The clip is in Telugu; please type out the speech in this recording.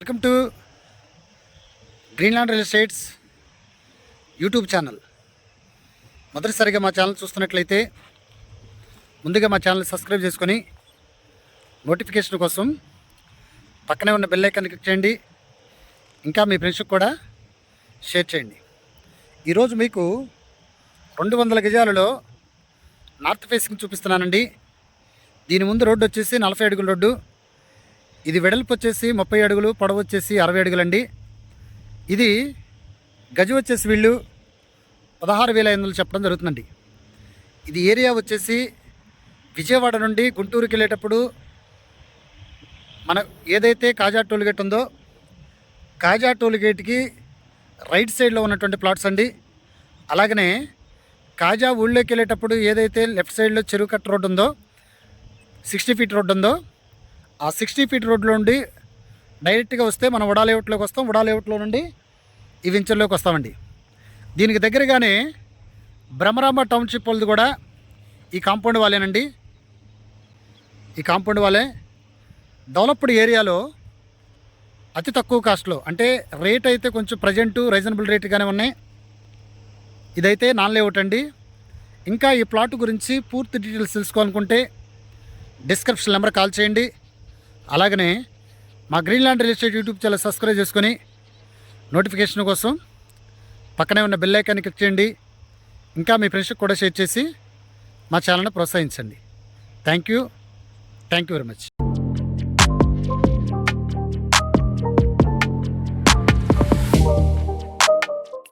Welcome to Greenland real estates YouTube channel. మొదటిసారిగా మా ఛానల్ చూస్తున్నట్లయితే ముందుగా మా ఛానల్ సబ్స్క్రైబ్ చేసుకొని నోటిఫికేషన్ కోసం పక్కనే ఉన్న బెల్ ఐకాన్ క్లిక్ చేయండి. ఇంకా మీ ఫ్రెండ్స్కి కూడా షేర్ చేయండి. ఈరోజు మీకు 200 గజాలలో నార్త్ ఫేసింగ్ చూపిస్తున్నానండి. దీని ముందు రోడ్డు వచ్చేసి 40 అడుగుల రోడ్డు. ఇది వెడల్పు వచ్చేసి 30 అడుగులు, పొడవు వచ్చేసి 60 అడుగులండి. ఇది గజం వచ్చేసి వీళ్ళు 16,500 చెప్పడం జరుగుతుందండి. ఇది ఏరియా వచ్చేసి విజయవాడ నుండి గుంటూరుకి వెళ్ళేటప్పుడు మన ఏదైతే కాజా టోల్గేట్ ఉందో కాజా టోల్గేట్కి రైట్ సైడ్లో ఉన్నటువంటి ప్లాట్స్ అండి. అలాగనే కాజా ఊళ్ళోకి వెళ్ళేటప్పుడు ఏదైతే లెఫ్ట్ సైడ్లో చెరువు కట్ట రోడ్డు ఉందో 60 ఫీట్ రోడ్డు ఉందో ఆ 60 ఫీట్ రోడ్లో నుండి డైరెక్ట్గా వస్తే మనం ఉడా లేఅవుట్లోకి వస్తాం. ఉడా లేఅవుట్లో నుండి ఈ వెంచర్లోకి వస్తామండి. దీనికి దగ్గరగానే బ్రహ్మరాంబ టౌన్షిప్ వాళ్ళది కూడా ఈ కాంపౌండ్ వాళ్ళేనండి. ఈ కాంపౌండ్ వాళ్ళే డెవలప్డ్ ఏరియాలో అతి తక్కువ కాస్ట్లో, అంటే రేట్ అయితే కొంచెం ప్రజెంటు రీజనబుల్ రేట్గానే ఉన్నాయి. ఇదైతే నాన్ లేఅవుట్ అండి. ఇంకా ఈ ప్లాట్ గురించి పూర్తి డీటెయిల్స్ తెలుసుకోవాలనుకుంటే డిస్క్రిప్షన్ నెంబర్ కాల్ చేయండి. అలాగనే మా Greenland real estate YouTube channel subscribe చేసుకొని నోటిఫికేషన్ కోసం పక్కనే ఉన్న బెల్ ఐకాన్ని క్లిక్ చేయండి. ఇంకా మీ ఫ్రెండ్స్కి కూడా షేర్ చేసి మా ఛానల్ని ప్రోత్సహించండి. Thank you very much.